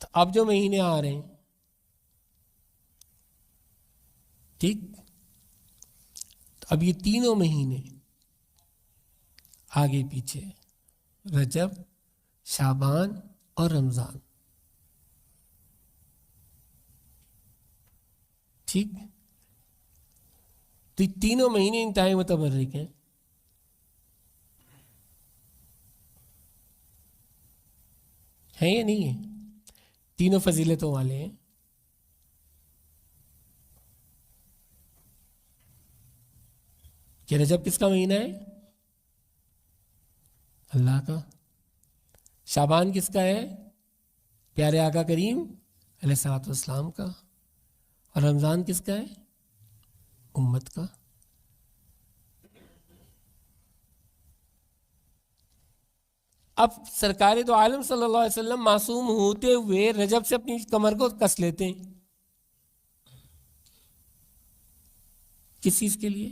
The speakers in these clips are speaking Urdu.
تو اب جو مہینے آ رہے ہیں، ٹھیک، تو اب یہ تینوں مہینے آگے پیچھے، رجب، شعبان اور رمضان، ٹھیک، تو یہ تینوں مہینے انتہائی متبرک ہیں. ہیں یا نہیں ہیں؟ تینوں فضیلتوں والے ہیں. کہ رجب کس کا مہینہ ہے؟ اللہ کا. شعبان کس کا ہے؟ پیارے آقا کریم علیہ الصلوۃ والسلام کا. اور رمضان کس کا ہے؟ امت کا. اب سرکار تو عالم صلی اللہ علیہ وسلم معصوم ہوتے ہوئے رجب سے اپنی کمر کو کس لیتے ہیں. کس چیز کے لیے؟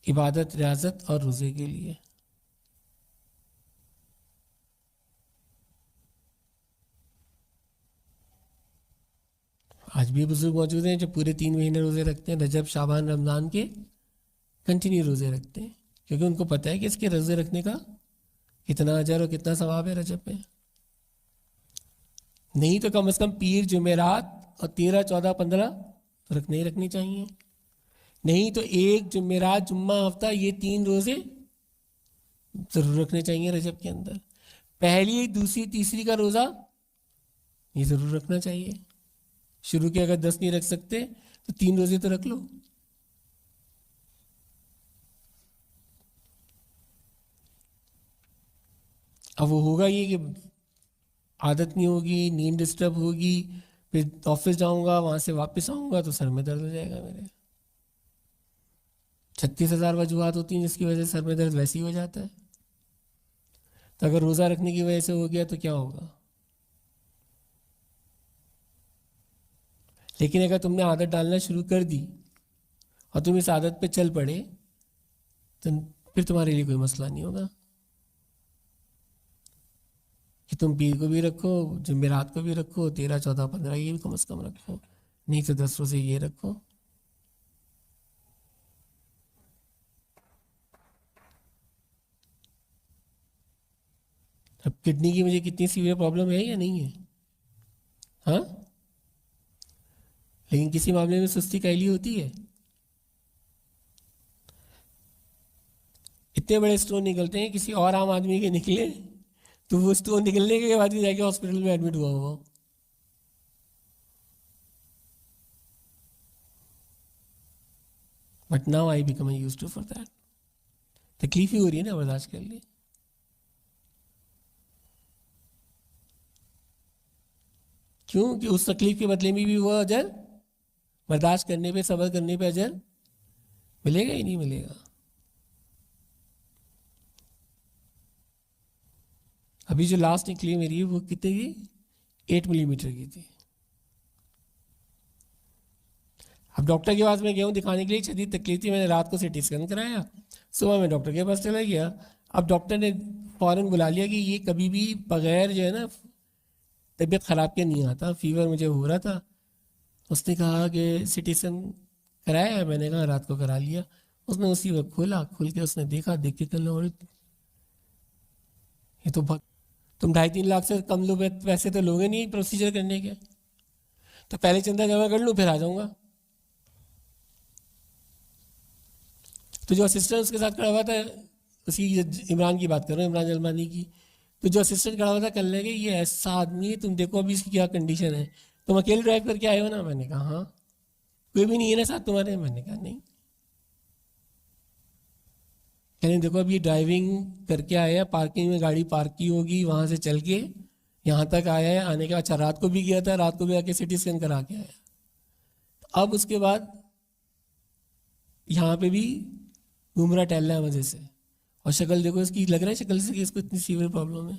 عبادت، ریاضت اور روزے کے لیے. آج بھی بزرگ موجود ہیں جو پورے 3 مہینے روزے رکھتے ہیں، رجب، شعبان، رمضان کے کنٹینیو روزے رکھتے ہیں، کیونکہ ان کو پتہ ہے کہ اس کے روزے رکھنے کا کتنا اجر اور کتنا ثواب ہے رجب میں. نہیں تو کم از کم پیر، جمعرات اور 13، 14، 15 رکھنے ہی رکھنے چاہیے. نہیں تو ایک جمعرات، جمعہ، ہفتہ، یہ 3 روزے ضرور رکھنے چاہیے رجب کے اندر. پہلی، دوسری، تیسری کا روزہ یہ ضرور رکھنا چاہیے. شروع کے اگر 10 نہیں رکھ سکتے تو 3 روزے تو رکھ لو. اب وہ ہوگا یہ کہ عادت نہیں ہوگی، نیند ڈسٹرب ہوگی، پھر آفس جاؤں گا، وہاں سے واپس آؤں گا تو سر میں درد ہو جائے گا میرے. 36,000 وجوہات ہوتی ہیں جس کی وجہ سے سر میں درد ویسے ہی ہو جاتا ہے. تو اگر روزہ رکھنے کی وجہ سے ہو گیا تو کیا ہوگا؟ لیکن اگر تم نے عادت ڈالنا شروع کر دی اور تم اس عادت پہ چل پڑے تو پھر تمہارے لیے کوئی مسئلہ نہیں ہوگا کہ تم پیر کو بھی رکھو، جمعرات کو بھی رکھو، 13، 14، 15 یہ بھی کم از کم رکھو، نہیں تو 10 روزے یہ رکھو. اب کڈنی کی مجھے کتنی سیویئر پرابلم ہے یا نہیں ہے؟ ہاں، لیکن کسی معاملے میں سستی کیلی ہوتی ہے. اتنے بڑے اسٹون نکلتے ہیں، کسی اور عام آدمی کے نکلے تو وہ اسٹون نکلنے کے بعد ہی جا کے ہاسپٹل میں ایڈمٹ ہوا ہوا. But now I became use to for that. تکلیف ہی ہو رہی ہے نا برداشت کر لی. کیوں کہ اس تکلیف کے بدلے میں بھی وہ اجر، برداشت کرنے پہ، صبر کرنے پہ اجر ملے گا ہی نہیں ملے گا. ابھی جو لاسٹ نکلی میری وہ کتنے کی؟ 8 ملی میٹر کی تھی. اب ڈاکٹر کے پاس میں گیا ہوں دکھانے کے لیے، شدید تکلیف تھی، میں نے رات کو سی ٹی اسکین کرایا، صبح میں ڈاکٹر کے پاس چلا گیا. اب ڈاکٹر نے فوراً بلا لیا کہ یہ کبھی بھی بغیر جو ہے نا طبیعت خراب کے نہیں آتا. فیور مجھے ہو رہا تھا، اس نے کہا کہ سی ٹی اسکین کرایا ہے؟ میں نے کہا رات کو کرا لیا. اس نے اسی وقت کھولا، کھول کے اس نے دیکھا، دیکھ کے کل یہ تو تم 2.5-3 لاکھ سے کم لو پیسے تو لوگے نہیں پروسیجر کرنے کے، تو پہلے چندہ جمع کر لوں پھر آ جاؤں گا. تو جو اسسٹنٹ اس کے ساتھ کھڑا ہوا تھا، اسی عمران کی بات کر رہا ہوں، عمران جلمانی کی، تو جو اسسٹنٹ کھڑا ہوا تھا کل لے کہ یہ ایسا آدمی ہے، تم دیکھو ابھی اس کی کیا کنڈیشن ہے، تم اکیلے ڈرائیو کر کے آئے ہو نا؟ میں نے کہا ہاں. کوئی بھی نہیں ہے نا ساتھ تمہارے؟ میں نے کہا نہیں. یعنی دیکھو اب یہ ڈرائیونگ کر کے آیا، پارکنگ میں گاڑی پارک کی ہوگی، وہاں سے چل کے یہاں تک آیا ہے، آنے کے بعد اچھا رات کو بھی گیا تھا، رات کو بھی آ کے سی ٹی اسکین کرا کے آیا. اب اس کے بعد یہاں پہ بھی گھوم رہا ٹہل رہا ہے مزے سے، اور شکل دیکھو اس کی، لگ رہا ہے شکل سے کہ اس کو اتنی سیویئر پرابلم ہے،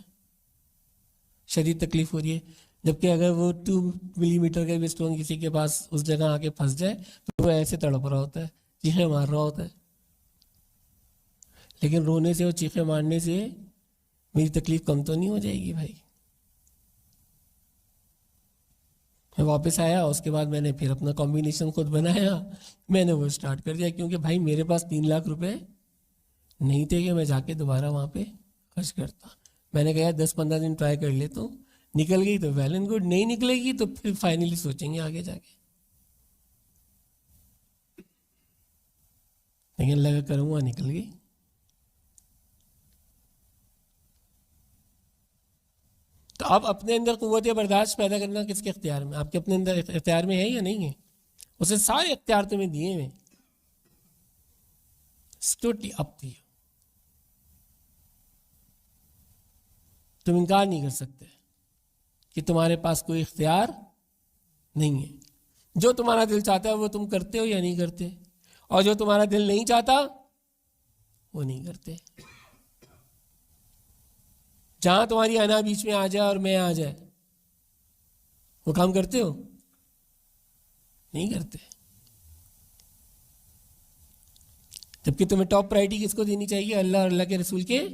شدید تکلیف ہو رہی ہے. جبکہ اگر وہ 2 ملی میٹر کا بھی اسٹون کسی کے پاس اس جگہ آ کے پھنس جائے تو وہ ایسے تڑپ رہا ہوتا ہے، چیخیں مار رہا ہوتا ہے. لیکن رونے سے اور چیخیں مارنے سے میری تکلیف کم تو نہیں ہو جائے گی بھائی. میں واپس آیا، اس کے بعد میں نے پھر اپنا کمبینیشن خود بنایا، میں نے وہ اسٹارٹ کر دیا، کیونکہ بھائی میرے پاس 3 لاکھ روپے نہیں تھے کہ میں جا کے دوبارہ وہاں پہ خرچ کرتا. میں نے کہا 10-15 دن ٹرائی کر لیتا ہوں، نکل گئی تو ویل اینڈ گڈ، نہیں نکلے گی تو پھر فائنلی سوچیں گے آگے جا کے. لیکن اللہ کا کرم ہوا نکل گئی. تو اب اپنے اندر قوت برداشت پیدا کرنا کس کے اختیار میں؟ آپ کے اپنے اندر اختیار میں ہے یا نہیں ہے؟ اسے سارے اختیار تمہیں دیے ہوئے، ٹوٹلی اپ ٹو یو. تم انکار نہیں کر سکتے کہ تمہارے پاس کوئی اختیار نہیں ہے. جو تمہارا دل چاہتا ہے وہ تم کرتے ہو یا نہیں کرتے، اور جو تمہارا دل نہیں چاہتا وہ نہیں کرتے. جہاں تمہاری انا بیچ میں آ جائے اور میں آ جائے، وہ کام کرتے ہو؟ نہیں کرتے. جبکہ تمہیں ٹاپ پرائرٹی کس کو دینی چاہیے؟ اللہ اور اللہ کے رسول کے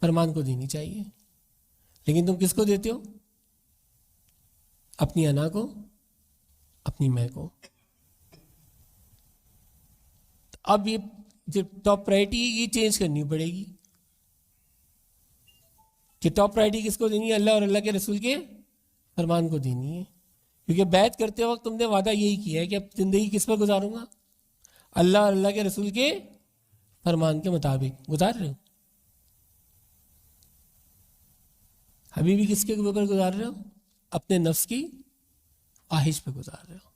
فرمان کو دینی چاہیے. لیکن تم کس کو دیتے ہو؟ اپنی انا کو، اپنی میں کو. اب یہ جو ٹاپ پرائرٹی یہ چینج کرنی پڑے گی کہ ٹاپ پرائرٹی کس کو دینی ہے؟ اللہ اور اللہ کے رسول کے فرمان کو دینی ہے. کیونکہ بیعت کرتے وقت تم نے وعدہ یہی کیا ہے کہ اب زندگی کس پر گزاروں گا؟ اللہ اور اللہ کے رسول کے فرمان کے مطابق گزار رہے ہو. ابھی بھی کس کے اوپر گزار رہے ہو؟ اپنے نفس کی خواہش پہ گزار رہے ہو.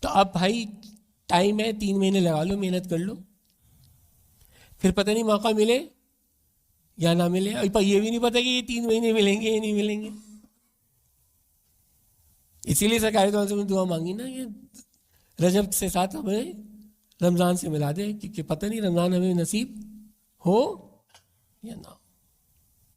تو اب بھائی ٹائم ہے، 3 مہینے لگا لو، محنت کر لو، پھر پتہ نہیں موقع ملے یا نہ ملے. اور یہ بھی نہیں پتہ کہ یہ 3 مہینے ملیں گے یا نہیں ملیں گے. اسی لیے سرکاری طور سے میں دعا مانگی نا کہ رجب سے ساتھ ہمیں رمضان سے ملا دے، کیونکہ پتہ نہیں رمضان ہمیں نصیب ہو یا نہ ہو.